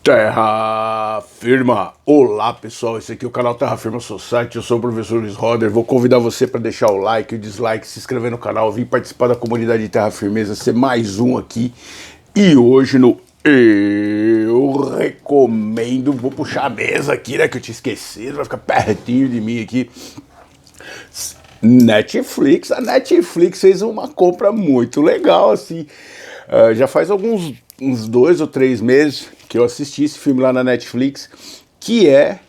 Terra Firma! Olá pessoal, esse aqui é o canal Terra Firma Society, eu sou o professor Luiz Roder. Vou convidar você para deixar o like, o dislike, se inscrever no canal, vir participar da comunidade Terra Firmeza, ser mais um aqui. E hoje no Eu Recomendo, vou puxar a mesa aqui, né, que eu tinha esquecido, vai ficar pertinho de mim aqui. Netflix, a Netflix fez uma compra muito legal, assim. Já faz uns 2 ou 3 meses que eu assisti esse filme lá na Netflix, que é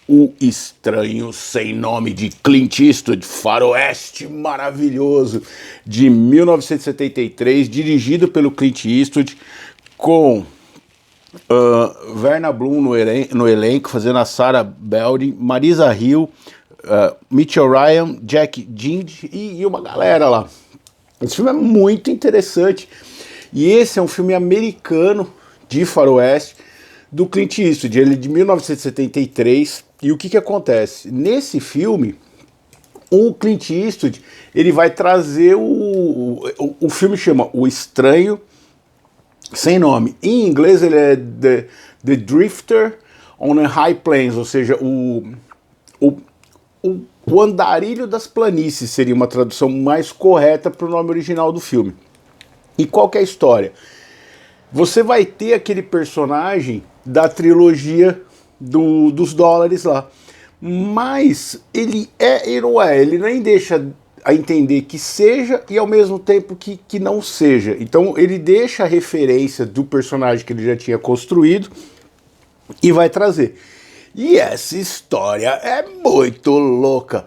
O Estranho Sem Nome, de Clint Eastwood, faroeste maravilhoso, de 1973, dirigido pelo Clint Eastwood, com Verna Bloom no elenco, fazendo a Sarah Belding, Marisa Hill, Mitchell Ryan, Jack Ginge e uma galera lá. Esse filme é muito interessante. E esse é um filme americano de faroeste do Clint Eastwood, ele é de 1973. E o que acontece? Nesse filme, o Clint Eastwood ele vai trazer o filme chama O Estranho Sem Nome. Em inglês ele é The Drifter on a High Plains, ou seja, o Andarilho das Planícies seria uma tradução mais correta para o nome original do filme. E qual que é a história? Você vai ter aquele personagem da trilogia dos dólares lá, mas ele é e não é, ele nem deixa a entender que seja e ao mesmo tempo que não seja. Então ele deixa a referência do personagem que ele já tinha construído e vai trazer. E essa história é muito louca.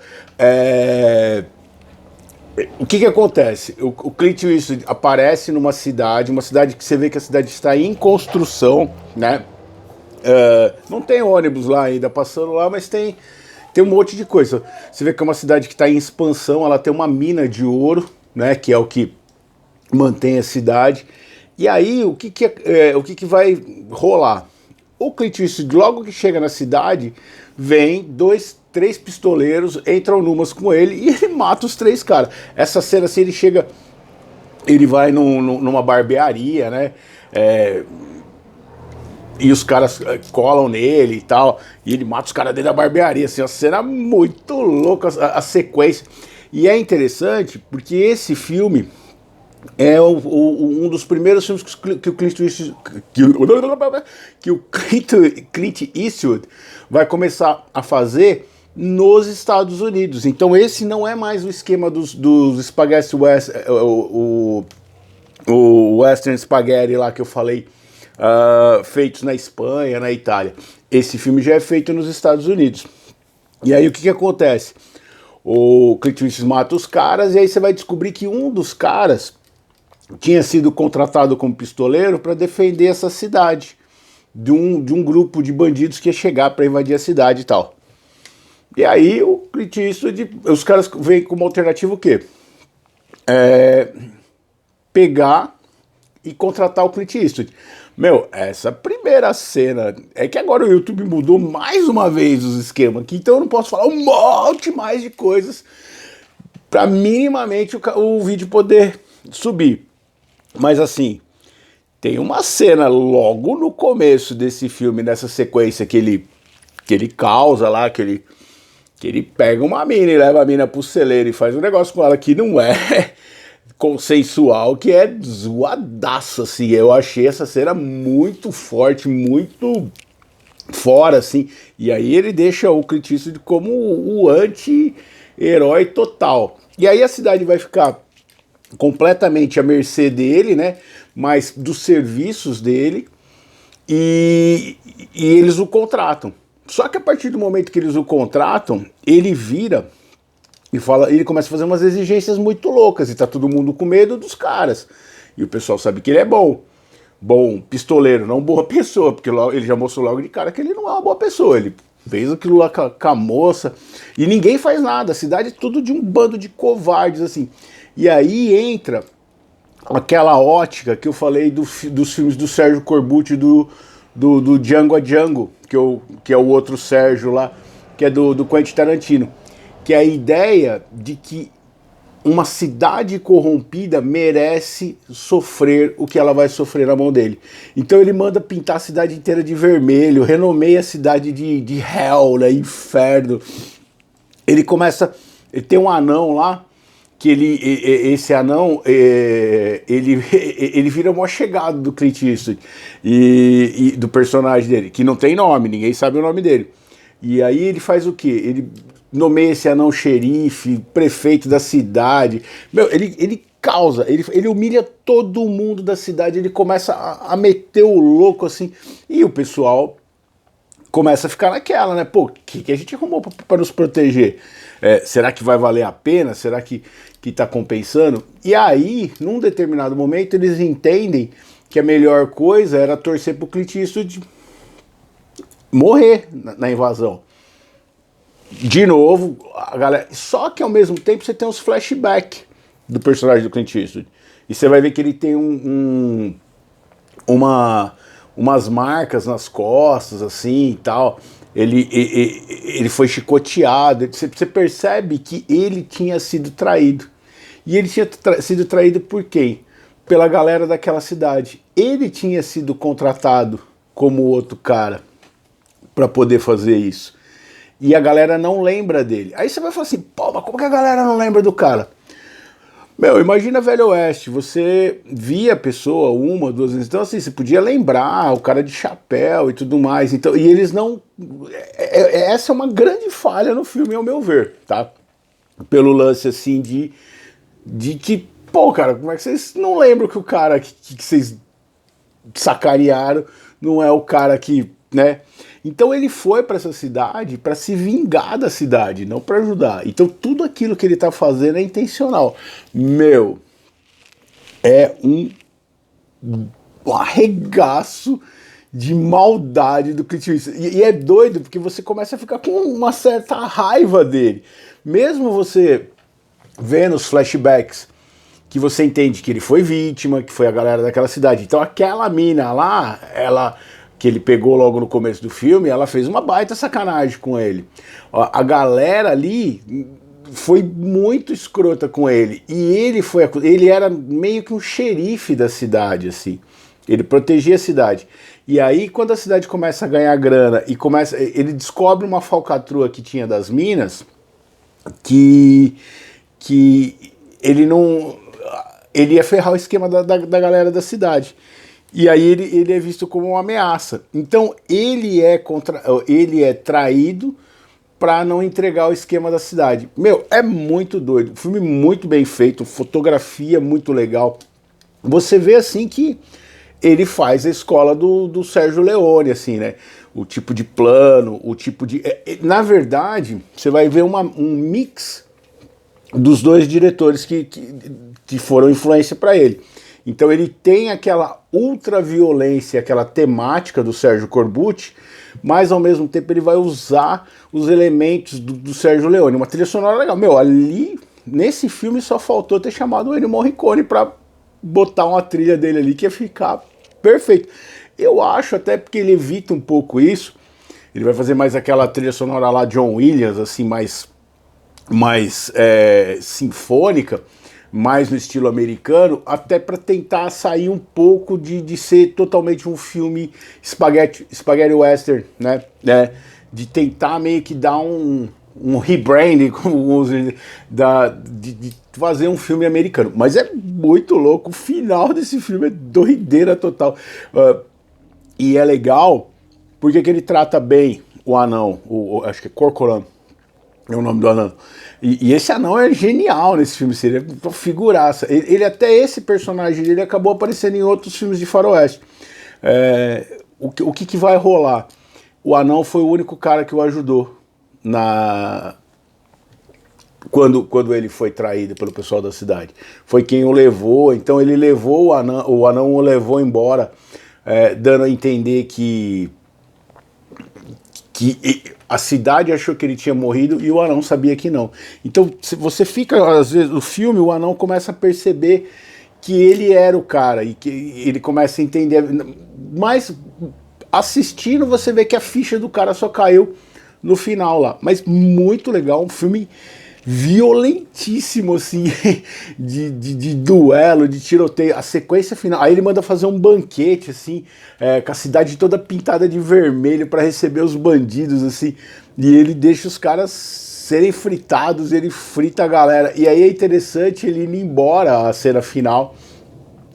O que acontece? O Clint Eastwood aparece numa cidade, uma cidade que você vê que a cidade está em construção, né? Não tem ônibus lá ainda passando lá, mas tem um monte de coisa. Você vê que é uma cidade que está em expansão, ela tem uma mina de ouro, né? Que é o que mantém a cidade. E aí, o que vai rolar? O Clint Eastwood, logo que chega na cidade, vem 2, 3 pistoleiros, entram numas com ele e ele mata os 3 caras. Essa cena assim, ele vai numa barbearia, né? E os caras colam nele e tal, e ele mata os caras dentro da barbearia, assim, uma cena muito louca, a sequência. E é interessante porque esse filme é um dos primeiros filmes que o Clint Eastwood vai começar a fazer nos Estados Unidos. Então esse não é mais o esquema dos Spaghetti West, o Western Spaghetti lá que eu falei, feitos na Espanha, na Itália. Esse filme já é feito nos Estados Unidos. E aí o que acontece? O Clint Eastwood mata os caras e aí você vai descobrir que um dos caras tinha sido contratado como pistoleiro para defender essa cidade de um grupo de bandidos que ia chegar para invadir a cidade e tal. E aí o Clint Eastwood, os caras veem como alternativa o quê? Pegar e contratar o Clint Eastwood. Meu, essa primeira cena, é que agora o YouTube mudou mais uma vez os esquemas aqui, então eu não posso falar um monte mais de coisas para minimamente o vídeo poder subir. Mas assim, tem uma cena logo no começo desse filme, nessa sequência que ele causa lá, que ele pega uma mina e leva a mina pro celeiro e faz um negócio com ela que não é consensual, que é zoadaço, assim. Eu achei essa cena muito forte, muito fora, assim. E aí ele deixa o Clint Eastwood como o anti-herói total. E aí a cidade vai ficar completamente à mercê dele, né? Mas dos serviços dele, e eles o contratam. Só que a partir do momento que eles o contratam, ele vira e ele começa a fazer umas exigências muito loucas, e tá todo mundo com medo dos caras. E o pessoal sabe que ele é bom pistoleiro, não boa pessoa, porque ele já mostrou logo de cara que ele não é uma boa pessoa. Ele fez aquilo lá com a moça, e ninguém faz nada, a cidade é tudo de um bando de covardes, assim. E aí entra aquela ótica que eu falei dos filmes do Sérgio Corbucci, do Django a Django, que é o outro Sérgio lá, que é do Quentin Tarantino, que é a ideia de que uma cidade corrompida merece sofrer o que ela vai sofrer na mão dele. Então ele manda pintar a cidade inteira de vermelho, renomeia a cidade de Hell, né, inferno. Ele tem um anão lá, que esse anão, ele vira o maior chegado do Clint Eastwood, e do personagem dele, que não tem nome, ninguém sabe o nome dele. E aí ele faz o quê? Ele nomeia esse anão xerife, prefeito da cidade. Meu, ele causa, ele humilha todo mundo da cidade, ele começa a meter o louco assim, e o pessoal começa a ficar naquela, né? Pô, o que a gente arrumou para nos proteger? Será que vai valer a pena? Será que tá compensando? E aí, num determinado momento, eles entendem que a melhor coisa era torcer pro Clint Eastwood morrer na invasão. De novo, a galera. Só que ao mesmo tempo você tem uns flashbacks do personagem do Clint Eastwood. E você vai ver que ele tem umas marcas nas costas, assim e tal. Ele foi chicoteado. Você percebe que ele tinha sido traído. E ele tinha sido traído por quem? Pela galera daquela cidade. Ele tinha sido contratado como outro cara para poder fazer isso. E a galera não lembra dele. Aí você vai falar assim, pô, mas como que a galera não lembra do cara? Meu, imagina Velho Oeste, você via a pessoa uma, duas vezes, então assim, você podia lembrar o cara de chapéu e tudo mais, então, e eles não... Essa é uma grande falha no filme, ao meu ver, tá? Pelo lance, assim, de que, pô, cara, como é que vocês não lembram que o cara que vocês sacanearam não é o cara que, né? Então ele foi para essa cidade para se vingar da cidade, não para ajudar. Então tudo aquilo que ele tá fazendo é intencional. Meu, é um arregaço de maldade do Clint Eastwood. E é doido porque você começa a ficar com uma certa raiva dele. Mesmo você vendo os flashbacks, que você entende que ele foi vítima, que foi a galera daquela cidade. Então aquela mina lá, que ele pegou logo no começo do filme, ela fez uma baita sacanagem com ele. A galera ali foi muito escrota com ele. E ele era meio que um xerife da cidade, assim. Ele protegia a cidade. E aí, quando a cidade começa a ganhar grana e ele descobre uma falcatrua que tinha das minas, que ele não... Ele ia ferrar o esquema da galera da cidade. E aí ele é visto como uma ameaça. Então ele é traído para não entregar o esquema da cidade. Meu, é muito doido. Filme muito bem feito, fotografia muito legal. Você vê assim que ele faz a escola do Sérgio Leone, assim, né? O tipo de plano, o tipo de... Na verdade, você vai ver um mix dos dois diretores que foram influência para ele. Então ele tem aquela ultraviolência, aquela temática do Sérgio Corbucci, mas ao mesmo tempo ele vai usar os elementos do Sérgio Leone. Uma trilha sonora legal. Meu, ali, nesse filme só faltou ter chamado o Ennio Morricone para botar uma trilha dele ali que ia ficar perfeito. Eu acho até porque ele evita um pouco isso. Ele vai fazer mais aquela trilha sonora lá John Williams, assim, mais sinfônica, mais no estilo americano, até para tentar sair um pouco de ser totalmente um filme spaghetti western, né? De tentar meio que dar um rebranding, como de fazer um filme americano. Mas é muito louco, o final desse filme é doideira total. E é legal, porque que ele trata bem o anão, acho que é Corcoran, é o nome do anão. E esse anão é genial nesse filme, seria uma figuraça. Ele até esse personagem ele acabou aparecendo em outros filmes de faroeste. O que vai rolar? O anão foi o único cara que o ajudou quando ele foi traído pelo pessoal da cidade. Foi quem o levou, então ele levou o anão o levou embora, dando a entender que a cidade achou que ele tinha morrido e o anão sabia que não. Então você fica, às vezes, no filme o anão começa a perceber que ele era o cara e que ele começa a entender, mas assistindo você vê que a ficha do cara só caiu no final lá. Mas muito legal, um filme violentíssimo, assim, de duelo, de tiroteio. A sequência final, aí ele manda fazer um banquete, assim, com a cidade toda pintada de vermelho para receber os bandidos, assim, e ele deixa os caras serem fritados, ele frita a galera. E aí é interessante ele indo embora, a cena final,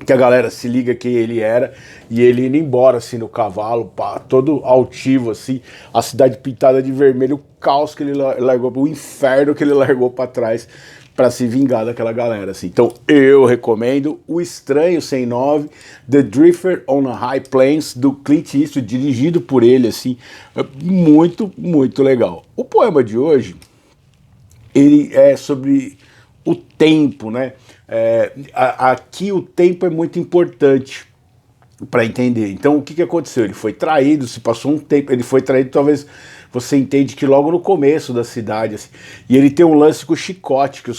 que a galera se liga quem ele era, e ele indo embora, assim, no cavalo, pá, todo altivo, assim, a cidade pintada de vermelho, o caos que ele largou, o inferno que ele largou pra trás pra se vingar daquela galera, assim. Então eu recomendo O Estranho Sem Nome, The Drifter on a High Plains, do Clint Eastwood, dirigido por ele, assim, muito, muito legal. O poema de hoje, ele é sobre o tempo, né? Aqui o tempo é muito importante para entender. Então o que aconteceu? Ele foi traído, se passou um tempo, ele foi traído, talvez você entende que logo no começo da cidade, assim, e ele tem um lance com o chicote, que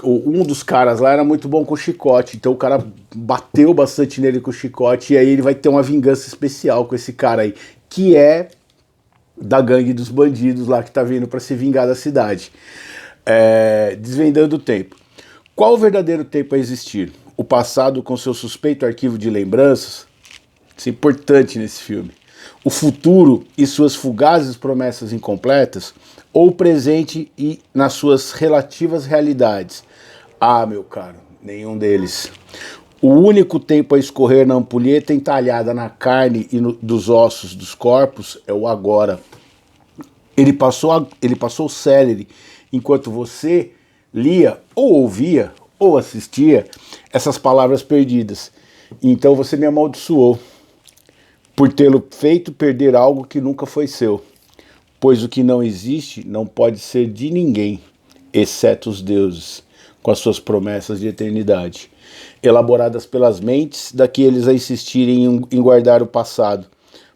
um dos caras lá era muito bom com o chicote, então o cara bateu bastante nele com o chicote, e aí ele vai ter uma vingança especial com esse cara aí, que é da gangue dos bandidos lá que tá vindo para se vingar da cidade. Desvendando o tempo. Qual o verdadeiro tempo a existir? O passado com seu suspeito arquivo de lembranças? Isso é importante nesse filme. O futuro e suas fugazes promessas incompletas? Ou o presente e nas suas relativas realidades? Ah, meu caro, nenhum deles. O único tempo a escorrer na ampulheta entalhada na carne e dos ossos dos corpos é o agora. Ele passou célere enquanto você lia, ou ouvia, ou assistia essas palavras perdidas. Então você me amaldiçoou por tê-lo feito perder algo que nunca foi seu. Pois o que não existe não pode ser de ninguém, exceto os deuses, com as suas promessas de eternidade, elaboradas pelas mentes daqueles a insistirem em guardar o passado,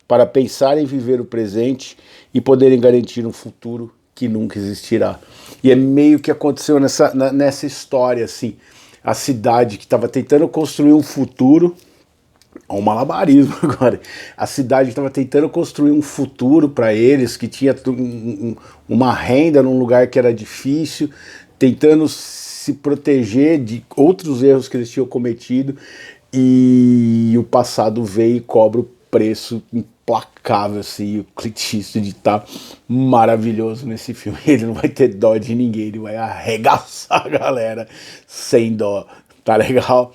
para pensar em viver o presente e poderem garantir um futuro que nunca existirá. E é meio que aconteceu nessa história, assim, a cidade que estava tentando construir um futuro, um malabarismo agora, a cidade que estava tentando construir um futuro para eles, que tinha uma renda num lugar que era difícil, tentando se proteger de outros erros que eles tinham cometido, e o passado veio e cobra o preço implacável, assim. O Clint Eastwood tá maravilhoso nesse filme. Ele não vai ter dó de ninguém, ele vai arregaçar a galera sem dó, tá legal?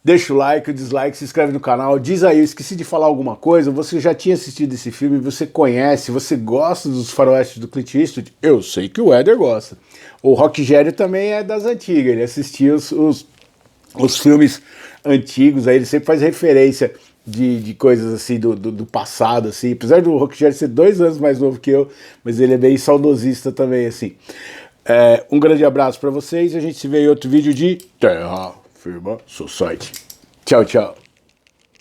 Deixa o like, o dislike, se inscreve no canal, diz aí, eu esqueci de falar alguma coisa, você já tinha assistido esse filme, você conhece, você gosta dos faroestes do Clint Eastwood? Eu sei que o Éder gosta. O Rogério também é das antigas, ele assistia os filmes antigos, aí ele sempre faz referência de coisas assim do passado, assim, apesar do Rogério ser 2 anos mais novo que eu, mas ele é bem saudosista também, assim. Um grande abraço para vocês, a gente se vê em outro vídeo de Terra Firma Society. Tchau, tchau.